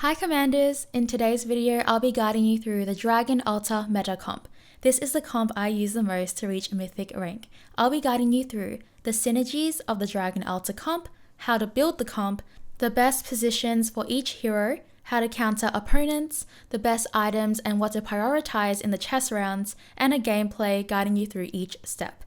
Hi Commanders! In today's video, I'll be guiding you through the Dragon Altar meta comp. This is the comp I use the most to reach Mythic rank. I'll be guiding you through the synergies of the Dragon Altar comp, how to build the comp, the best positions for each hero, how to counter opponents, the best items and what to prioritize in the chess rounds, and a gameplay guiding you through each step.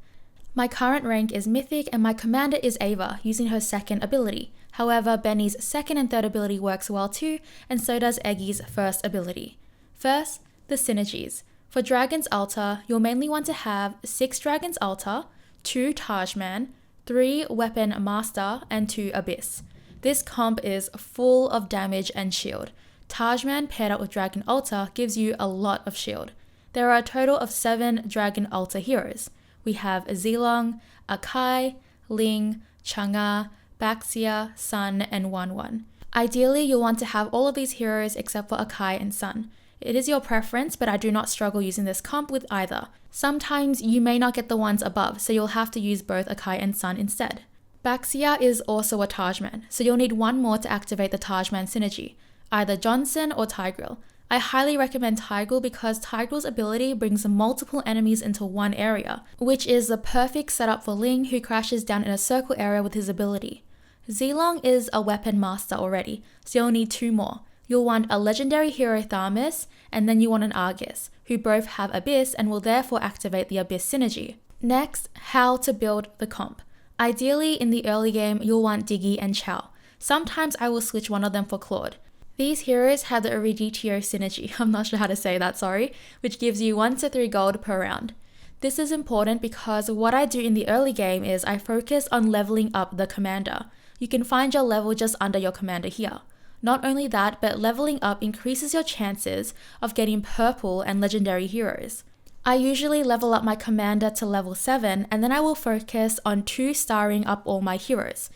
My current rank is Mythic and my commander is Ava, using her second ability. However, Benny's second and third ability works well too, and so does Eggy's first ability. First, the synergies. For Dragon's Altar, you'll mainly want to have 6 Dragon's Altar, 2 Targeman, 3 Weapon Master, and 2 Abyss. This comp is full of damage and shield. Targeman paired up with Dragon Altar gives you a lot of shield. There are a total of 7 Dragon Altar heroes. We have Zilong, Akai, Ling, Chang'e, Baxia, Sun, and Wan. Ideally, you'll want to have all of these heroes except for Akai and Sun. It is your preference, but I do not struggle using this comp with either. Sometimes you may not get the ones above, so you'll have to use both Akai and Sun instead. Baxia is also a Targeman, so you'll need one more to activate the Targeman synergy, either Johnson or Tigreal. I highly recommend Tigreal because Tigreal's ability brings multiple enemies into one area, which is the perfect setup for Ling, who crashes down in a circle area with his ability. Zilong is a weapon master already, so you'll need 2 more. You'll want a legendary hero Tharmas, and then you want an Argus, who both have Abyss and will therefore activate the Abyss synergy. Next, how to build the comp. Ideally, in the early game, you'll want Diggy and Chow. Sometimes I will switch one of them for Claude. These heroes have the Ereditio synergy, I'm not sure how to say that, sorry, which gives you 1 to 3 gold per round. This is important because what I do in the early game is I focus on leveling up the commander. You can find your level just under your commander here. Not only that, but leveling up increases your chances of getting purple and legendary heroes. I usually level up my commander to level 7 and then I will focus on 2-starring up all my heroes.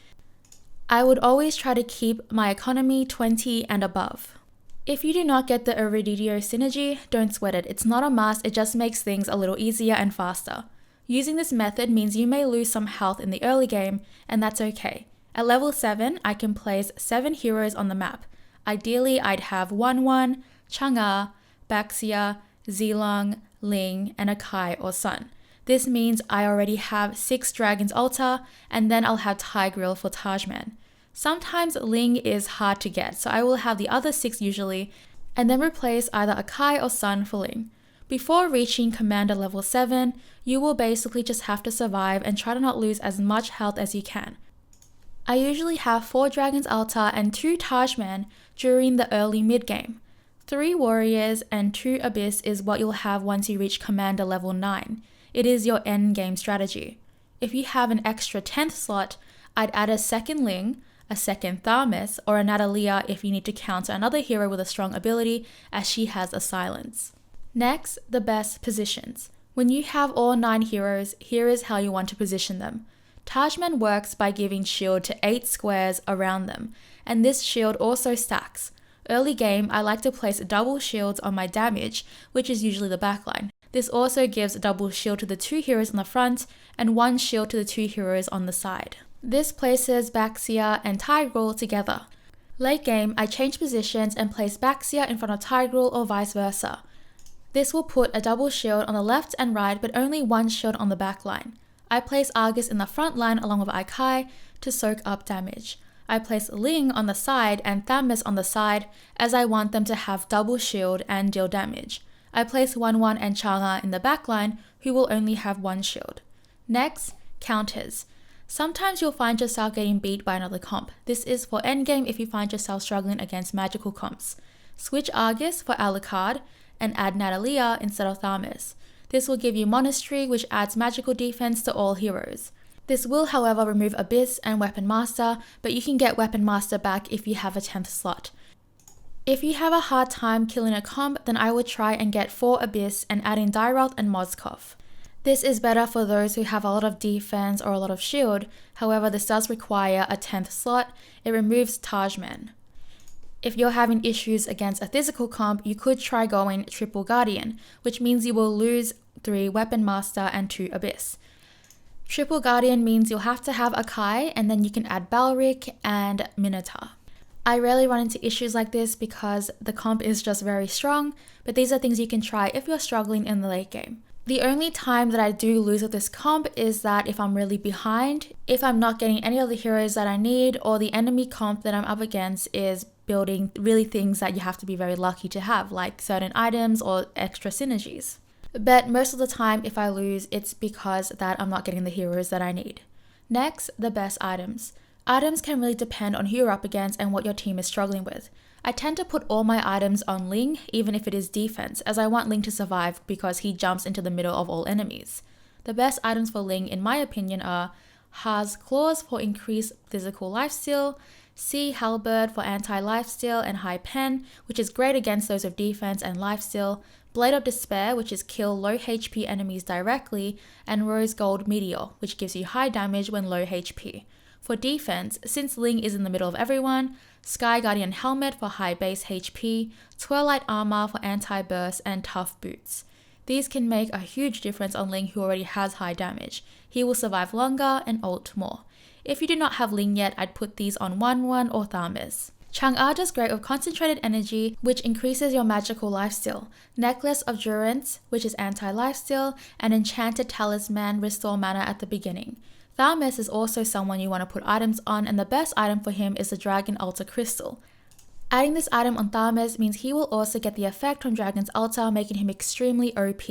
I would always try to keep my economy 20 and above. If you do not get the Ereditio synergy, don't sweat it. It's not a must, it just makes things a little easier and faster. Using this method means you may lose some health in the early game, and that's okay. At level 7, I can place 7 heroes on the map. Ideally, I'd have Wan, Chang'e, Baxia, Zilong, Ling, and Akai or Sun. This means I already have 6 Dragon's Altar, and then I'll have Tigreal for Targeman. Sometimes Ling is hard to get, so I will have the other 6 usually, and then replace either Akai or Sun for Ling. Before reaching Commander level 7, you will basically just have to survive and try to not lose as much health as you can. I usually have 4 Dragon's Altar and 2 Targeman during the early mid-game. 3 Warriors and 2 Abyss is what you'll have once you reach Commander level 9. It is your endgame strategy. If you have an extra 10th slot, I'd add a second Ling, a second Tharmas, or a Natalia if you need to counter another hero with a strong ability, as she has a silence. Next, the best positions. When you have all 9 heroes, here is how you want to position them. Targeman works by giving shield to 8 squares around them, and this shield also stacks. Early game, I like to place double shields on my damage, which is usually the backline. This also gives double shield to the 2 heroes on the front, and 1 shield to the 2 heroes on the side. This places Baxia and Tigreal together. Late game, I change positions and place Baxia in front of Tigreal or vice versa. This will put a double shield on the left and right, but only 1 shield on the backline. I place Argus in the front line along with Akai to soak up damage. I place Ling on the side and Tharmas on the side as I want them to have double shield and deal damage. I place Wan and Chang'e in the backline, who will only have 1 shield. Next, counters. Sometimes you'll find yourself getting beat by another comp. This is for endgame if you find yourself struggling against magical comps. Switch Argus for Alucard and add Natalia instead of Tharmas. This will give you Monastery, which adds magical defense to all heroes. This will, however, remove Abyss and Weapon Master, but you can get Weapon Master back if you have a 10th slot. If you have a hard time killing a comp, then I would try and get 4 Abyss and add in Dyralt and Mozkov. This is better for those who have a lot of defense or a lot of shield, however this does require a 10th slot. It removes Targeman. If you're having issues against a physical comp, you could try going Triple Guardian, which means you will lose 3 Weapon Master and 2 Abyss. Triple Guardian means you'll have to have Akai, and then you can add Balric and Minotaur. I rarely run into issues like this because the comp is just very strong, but these are things you can try if you're struggling in the late game. The only time that I do lose with this comp is that if I'm really behind, if I'm not getting any of the heroes that I need, or the enemy comp that I'm up against is building really things that you have to be very lucky to have, like certain items or extra synergies. But most of the time, if I lose, it's because that I'm not getting the heroes that I need. Next, the best items. Items can really depend on who you're up against and what your team is struggling with. I tend to put all my items on Ling, even if it is defense, as I want Ling to survive because he jumps into the middle of all enemies. The best items for Ling, in my opinion, are Ha's Claws for increased physical lifesteal, C Halberd for anti-lifesteal and high pen, which is great against those of defense and lifesteal, Blade of Despair, which is kill low HP enemies directly, and Rose Gold Meteor, which gives you high damage when low HP. For defense, since Ling is in the middle of everyone, Sky Guardian Helmet for high base HP, Twilight Armor for anti-burst, and Tough Boots. These can make a huge difference on Ling who already has high damage. He will survive longer and ult more. If you do not have Ling yet, I'd put these on 1-1 or Tharmas. Chang'e does great with Concentrated Energy, which increases your magical lifesteal, Necklace of Durance, which is anti-lifesteal, and Enchanted Talisman, restore mana at the beginning. Tharmas is also someone you want to put items on, and the best item for him is the Dragon Altar Crystal. Adding this item on Tharmas means he will also get the effect on Dragon's Altar, making him extremely OP,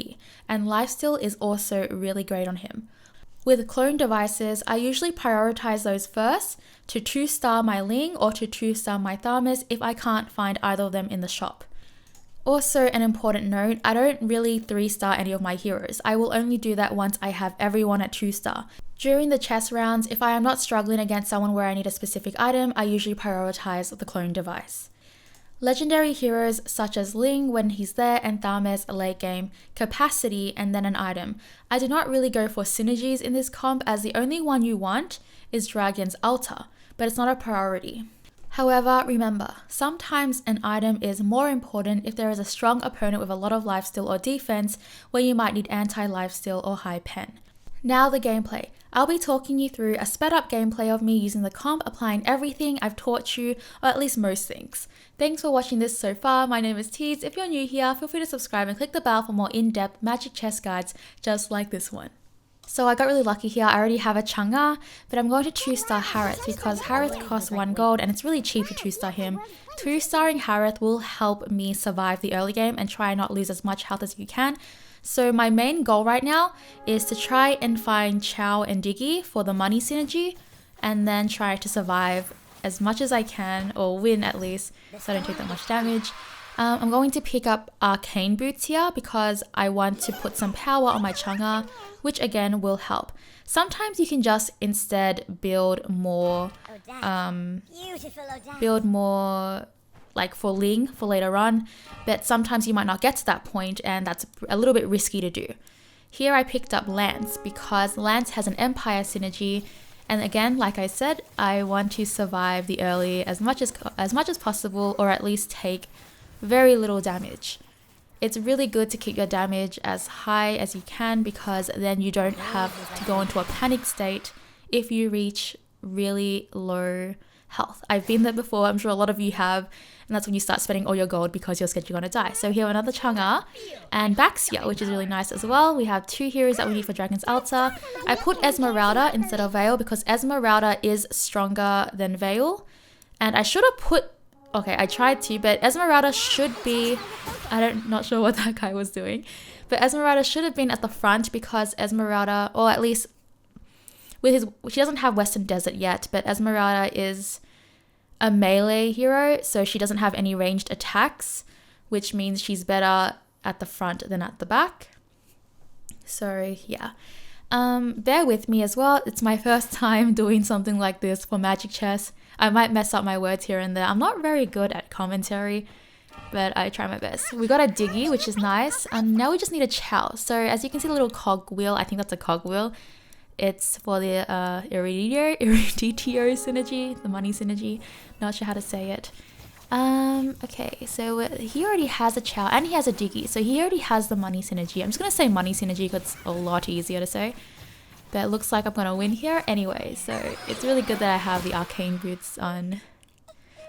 and lifesteal is also really great on him. With clone devices, I usually prioritize those first to 2-star my Ling or to 2-star my Tharmas if I can't find either of them in the shop. Also, an important note, I don't really 3-star any of my heroes. I will only do that once I have everyone at 2-star. During the chess rounds, if I am not struggling against someone where I need a specific item, I usually prioritize the clone device. Legendary heroes such as Ling when he's there and Tharmas late game, capacity, and then an item. I do not really go for synergies in this comp as the only one you want is Dragon's Altar, but it's not a priority. However, remember, sometimes an item is more important if there is a strong opponent with a lot of lifesteal or defense where you might need anti-lifesteal or high pen. Now the gameplay. I'll be talking you through a sped up gameplay of me using the comp, applying everything I've taught you, or at least most things. Thanks for watching this so far. My name is Tees. If you're new here, feel free to subscribe and click the bell for more in-depth magic chess guides just like this one. So I got really lucky here. I already have a Chang'e, but I'm going to 2-star Harith because Harith costs 1 gold and it's really cheap to 2-star him. 2-starring Harith will help me survive the early game and try not lose as much health as you can. So my main goal right now is to try and find Chow and Diggy for the money synergy and then try to survive as much as I can, or win at least, so I don't take that much damage. I'm going to pick up Arcane Boots here because I want to put some power on my Chang'e, which again will help. Sometimes you can just instead build more like for Ling for later on, but sometimes you might not get to that point and that's a little bit risky to do. Here I picked up Lance because Lance has an Empire synergy, and again, like I said, I want to survive the early as much as possible, or at least take very little damage. It's really good to keep your damage as high as you can because then you don't have to go into a panic state if you reach really low health. I've been there before, I'm sure a lot of you have, and that's when you start spending all your gold because you're scared you're going to die. So here another Chang'e and Baxia, which is really nice as well. We have 2 heroes that we need for Dragon's Altar. I put Esmeralda instead of Veil because Esmeralda is stronger than Veil, and I should have put, okay, I tried to, but Esmeralda should be, not sure what that guy was doing, but Esmeralda should have been at the front because Esmeralda, or at least she doesn't have Western Desert yet, but Esmeralda is a melee hero, so she doesn't have any ranged attacks, which means she's better at the front than at the back. So yeah, bear with me as well. It's my first time doing something like this for Magic Chess. I might mess up my words here and there. I'm not very good at commentary, but I try my best. We got a Diggy, which is nice, and now we just need a Chow. So as you can see, the little cog wheel, I think that's a cog wheel. It's for the Iriditio synergy, the money synergy. Not sure how to say it. Okay, so he already has a Chow and he has a Diggy, so he already has the money synergy. I'm just gonna say money synergy because it's a lot easier to say. But it looks like I'm gonna win here anyway, so it's really good that I have the Arcane Boots on.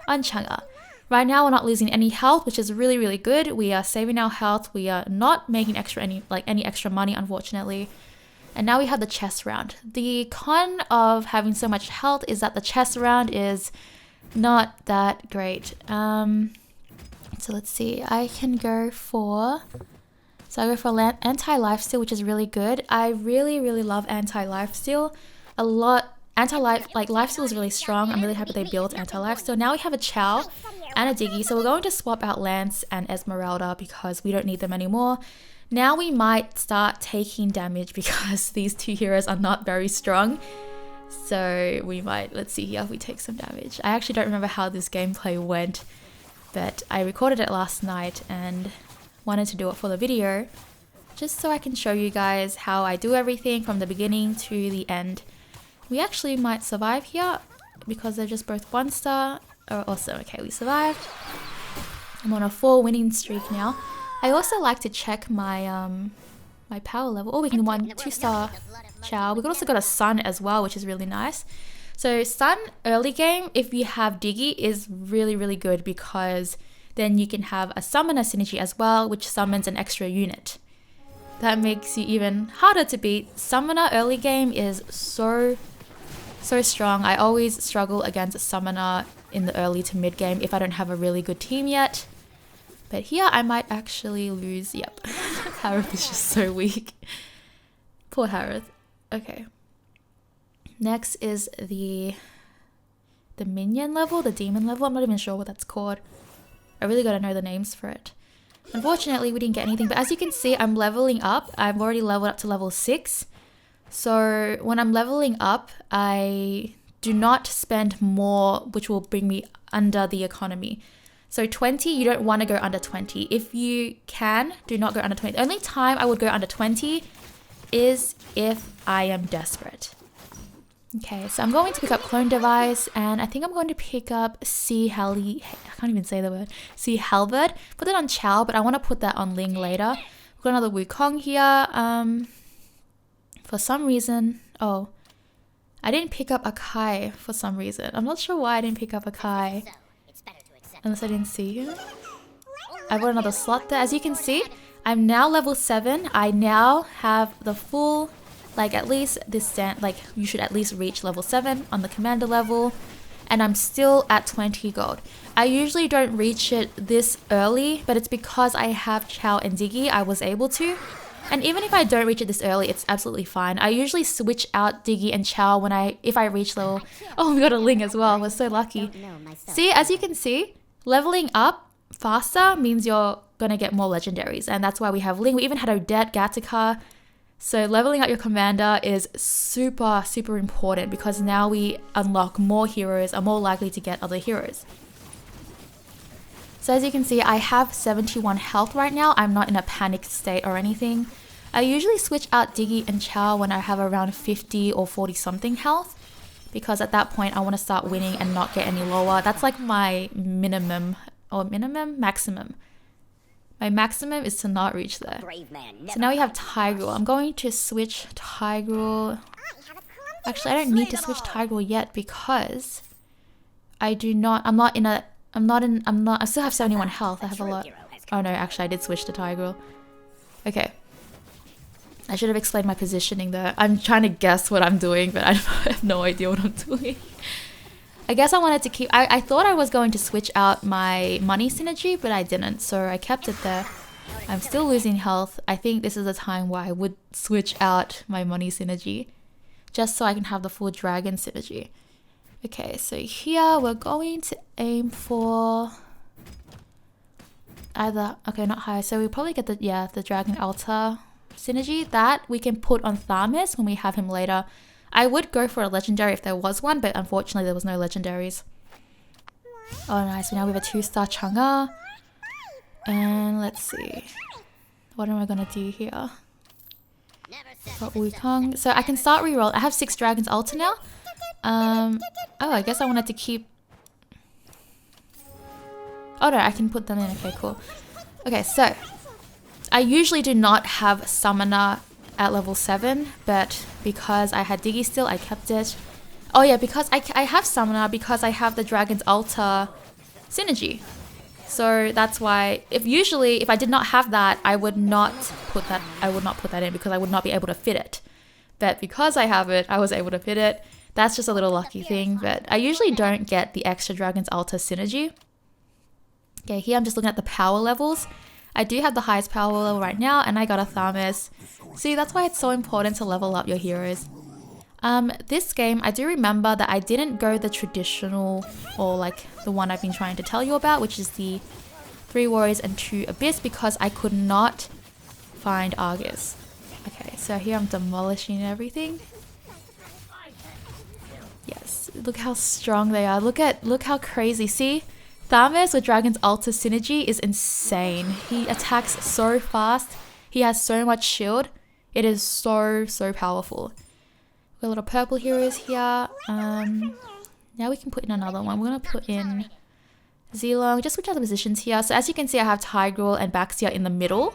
on Chang'e. Right now we're not losing any health, which is really, really good. We are saving our health. We are not making any extra money, unfortunately. And now we have the chess round. The con of having so much health is that the chess round is not that great. So let's see. I go for anti-lifesteal, which is really good. I really, really love anti-lifesteal a lot. Lifesteal is really strong. I'm really happy they built anti-lifesteal. Now we have a Chow and a Diggy. So we're going to swap out Lance and Esmeralda because we don't need them anymore. Now we might start taking damage because these two heroes are not very strong. So we might, let's see here if we take some damage. I actually don't remember how this gameplay went, but I recorded it last night and wanted to do it for the video just so I can show you guys how I do everything from the beginning to the end. We actually might survive here because they're just both 1 star. Oh, awesome. Okay, we survived. I'm on a 4 winning streak now. I also like to check my my power level. Oh, we can 2 star Chow. We've also got a Sun as well, which is really nice. So Sun early game, if you have Diggy, is really, really good because then you can have a Summoner synergy as well, which summons an extra unit. That makes you even harder to beat. Summoner early game is so strong. I always struggle against a Summoner in the early to mid game if I don't have a really good team yet. But here I might actually lose. Yep. Harith is just so weak. Poor Harith. Okay. Next is the minion level, the demon level. I'm not even sure what that's called. I really gotta know the names for it. Unfortunately, we didn't get anything. But as you can see, I'm leveling up. I've already leveled up to level 6. So when I'm leveling up, I do not spend more, which will bring me under the economy. So 20, you don't want to go under 20. If you can, do not go under 20. The only time I would go under 20 is if I am desperate. Okay, so I'm going to pick up Clone Device, and I think I'm going to pick up I can't even say the word. Sea Halberd. Put it on Chow, but I want to put that on Ling later. We've got another Wukong here. For some reason, oh, I didn't pick up Akai for some reason. I'm not sure why I didn't pick up Akai. Unless I didn't see him. I've got another slot there. As you can see, I'm now level 7. I now have the full, at least this you should at least reach level 7 on the commander level. And I'm still at 20 gold. I usually don't reach it this early, but it's because I have Chow and Diggy, I was able to. And even if I don't reach it this early, it's absolutely fine. I usually switch out Diggy and Chow if I reach level. Oh, we got a Ling as well. We're so lucky. See, as you can see, leveling up faster means you're gonna get more legendaries, and that's why we have Ling. We even had Odette, Gattaca. So leveling up your commander is super, super important because now we unlock more heroes, are more likely to get other heroes. So as you can see, I have 71 health right now. I'm not in a panicked state or anything. I usually switch out Diggy and Chow when I have around 50 or 40 something health, because at that point I want to start winning and not get any lower. That's like my maximum. My maximum is to not reach there. So now we have Tigreal. I'm going to switch Tigreal. Actually, I don't need to switch Tigreal yet because I still have 71 health. I have a lot. Oh no, actually I did switch to Tigreal. Okay. I should have explained my positioning there. I'm trying to guess what I'm doing, but I have no idea what I'm doing. I guess I wanted to keep... I thought I was going to switch out my money synergy, but I didn't, so I kept it there. I'm still losing health. I think this is a time where I would switch out my money synergy, just so I can have the full dragon synergy. Okay, so here we're going to aim for either... Okay, not high. So we'll probably get the dragon altar synergy. That we can put on Tharmas when we have him later. I would go for a legendary if there was one, but unfortunately there was no legendaries. Oh nice, so now we have a 2-star Chang'e. And let's see. What am I gonna do here? Got Wukong. So I can start reroll. I have 6 dragons altar now. Oh, I guess I wanted to keep... Oh no, I can put them in. Okay, cool. Okay, so I usually do not have Summoner at level 7, but because I had Diggy still, I kept it. Oh yeah, because I have Summoner because I have the Dragon's Altar synergy. So that's why if I did not have that, I would not put that in because I would not be able to fit it. But because I have it, I was able to fit it. That's just a little lucky thing, but I usually don't get the extra Dragon's Altar synergy. Okay, here I'm just looking at the power levels. I do have the highest power level right now, and I got a Tharmas. See, that's why it's so important to level up your heroes. This game, I do remember that I didn't go the traditional, or like the one I've been trying to tell you about, which is the 3 Warriors and 2 Abyss, because I could not find Argus. Okay, so here I'm demolishing everything. Yes, look how strong they are. Look how crazy. See? Tharmas with Dragon's Altar synergy is insane. He attacks so fast. He has so much shield. It is so powerful. We've got little purple heroes here. Now we can put in another one. We're going to put in Zilong. Just switch out the positions here. So as you can see, I have Tigreal and Baxia in the middle.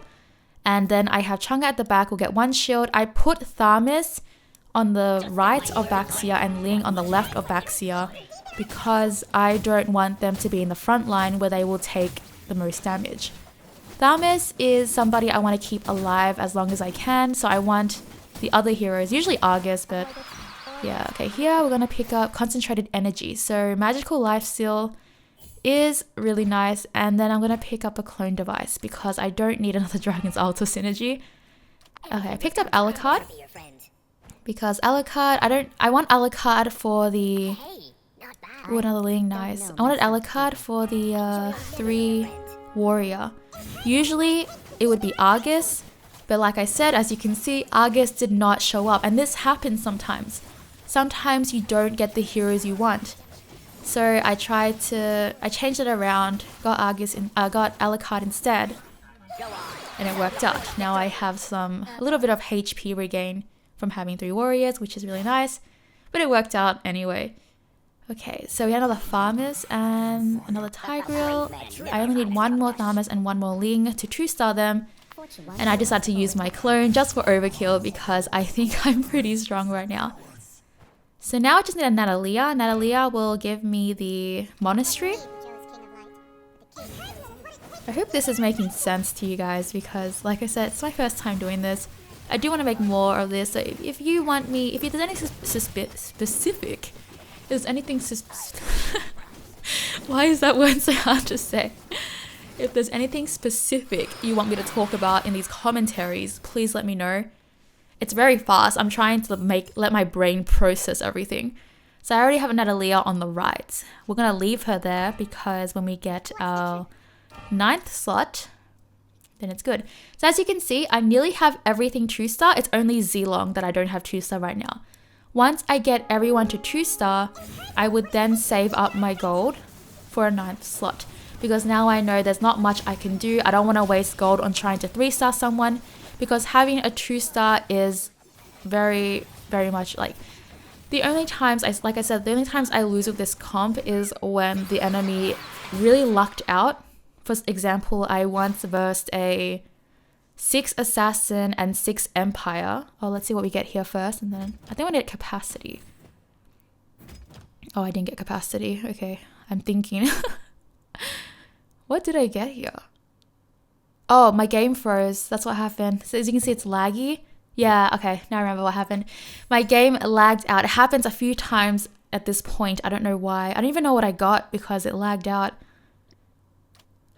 And then I have Chang'e at the back. We'll get 1 shield. I put Tharmas on the right of Baxia and Ling on the left of Baxia, because I don't want them to be in the front line where they will take the most damage. Tharmas is somebody I want to keep alive as long as I can, so I want the other heroes, usually Argus, but yeah. Okay, here we're going to pick up Concentrated Energy. So Magical Lifesteal is really nice, and then I'm going to pick up a Clone Device because I don't need another Dragon's Altar synergy. Okay, I picked up Alucard because Alucard, I want Alucard for the... Ooh, another Ling, nice. I wanted Alucard for the 3 Warrior. Usually it would be Argus, but like I said, as you can see, Argus did not show up, and this happens sometimes. Sometimes you don't get the heroes you want. So I changed it around, got Alucard instead, and it worked out. Now I have a little bit of HP regain from having 3 Warriors, which is really nice, but it worked out anyway. Okay, so we had another Tharmas and another Tigreal. I only need 1 more Tharmas and 1 more Ling to 2-star them. And I decided to use my clone just for overkill because I think I'm pretty strong right now. So now I just need a Natalia. Natalia will give me the Monastery. I hope this is making sense to you guys because, like I said, it's my first time doing this. I do want to make more of this. So if you want me, if there's anything specific... Why is that word so hard to say? If there's anything specific you want me to talk about in these commentaries, please let me know. It's very fast. I'm trying to let my brain process everything. So I already have Natalia on the right. We're going to leave her there because when we get our 9th slot, then it's good. So as you can see, I nearly have everything 2-star. It's only Zilong that I don't have 2-star right now. Once I get everyone to 2-star, I would then save up my gold for a 9th slot. Because now I know there's not much I can do. I don't want to waste gold on trying to 3-star someone. Because having a 2-star is very much like... The only times I lose with this comp is when the enemy really lucked out. For example, I once versed a 6 Assassin and 6 Empire. Oh, let's see what we get here first, and then I think we need Capacity. Oh, I didn't get Capacity. Okay, I'm thinking. What did I get here? Oh, my game froze. That's what happened. So as you can see, it's laggy. Yeah, okay, now I remember what happened. My game lagged out. It happens a few times at this point. I don't know why. I don't even know what I got because it lagged out.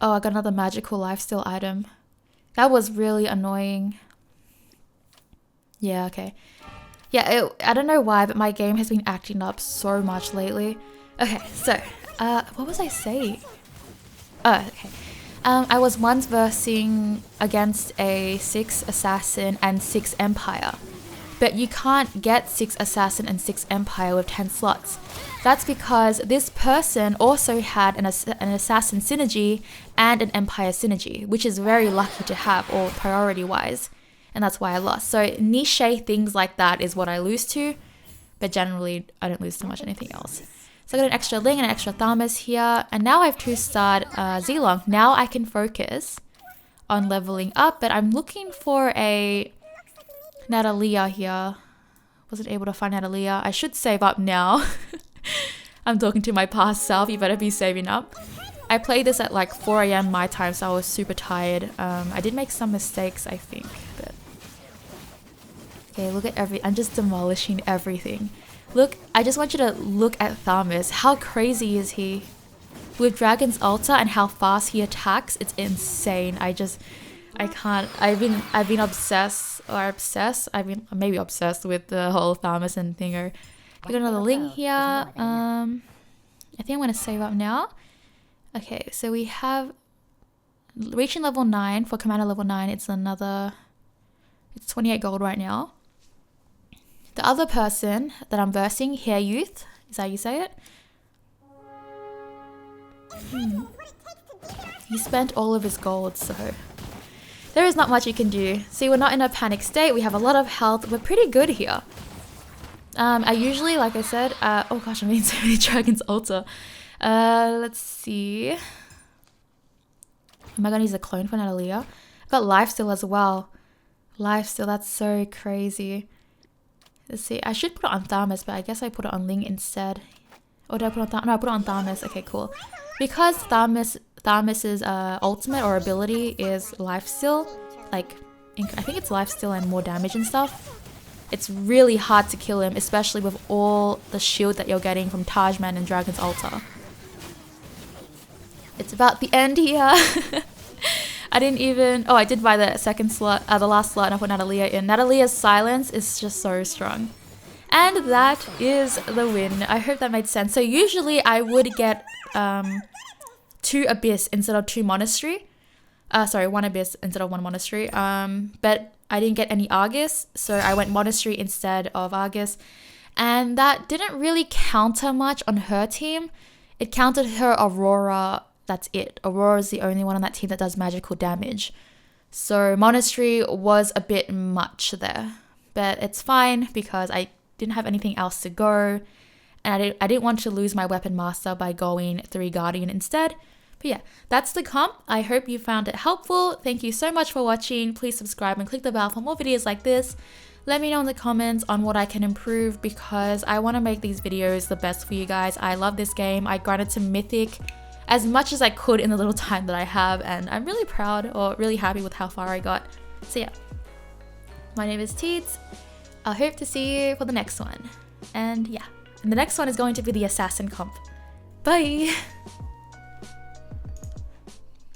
Oh, I got another magical lifesteal item. That was really annoying. Yeah, okay. Yeah, I don't know why, but my game has been acting up so much lately. Okay, so, what was I saying? Oh, okay. I was once versing against a 6 Assassin and 6 Empire. But you can't get 6 Assassin and 6 Empire with 10 slots. That's because this person also had an Assassin synergy and an Empire synergy, which is very lucky to have, or priority-wise. And that's why I lost. So niche things like that is what I lose to. But generally, I don't lose too much anything else. So I got an extra Ling and an extra Tharmas here. And now I have 2-starred Zilong. Now I can focus on leveling up. But I'm looking for a Natalia here. Wasn't able to find Natalia. I should save up now. I'm talking to my past self. You better be saving up. I played this at like 4 a.m. my time, so I was super tired. I did make some mistakes, I think, but okay, look at I'm just demolishing everything. Look, I just want you to look at Tharmas. How crazy is he? With Dragon's Altar and how fast he attacks, it's insane. I can't. I've been obsessed maybe obsessed with the whole Tharmas and thinger. We got another link here. I think I'm gonna save up now. Okay, so we have reaching level 9 for commander level 9. It's 28 gold right now. The other person that I'm versing, Hair Youth, is that how you say it? He spent all of his gold, so there is not much you can do. See, we're not in a panic state. We have a lot of health. We're pretty good here. I usually, like I said, oh gosh, I'm eating so many Dragon's Altar. Let's see. Am I gonna use a clone for Natalia? I've got lifesteal as well. Lifesteal, that's so crazy. Let's see. I should put it on Tharmas, but I guess I put it on Ling instead. Or did I put it on Tharmas? No, I put it on Tharmas. Okay, cool. Because Tharmas's ultimate or ability is lifesteal, like I think it's lifesteal and more damage and stuff. It's really hard to kill him, especially with all the shield that you're getting from Targeman and Dragon's Altar. It's about the end here. I did buy the second slot, the last slot, and I put Natalia in. Natalia's silence is just so strong. And that is the win. I hope that made sense. So usually I would get 2 Abyss instead of 2 Monastery. Sorry, 1 Abyss instead of 1 Monastery. But I didn't get any Argus, so I went Monastery instead of Argus. And that didn't really counter much on her team. It countered her Aurora, that's it. Aurora is the only one on that team that does magical damage. So Monastery was a bit much there. But it's fine because I didn't have anything else to go. And I didn't want to lose my Weapon Master by going 3 Guardian instead. But yeah, that's the comp. I hope you found it helpful. Thank you so much for watching. Please subscribe and click the bell for more videos like this. Let me know in the comments on what I can improve because I want to make these videos the best for you guys. I love this game. I grinded to Mythic as much as I could in the little time that I have, and I'm really proud or really happy with how far I got. So yeah, my name is Teeds. I hope to see you for the next one. And yeah, and the next one is going to be the Assassin comp. Bye!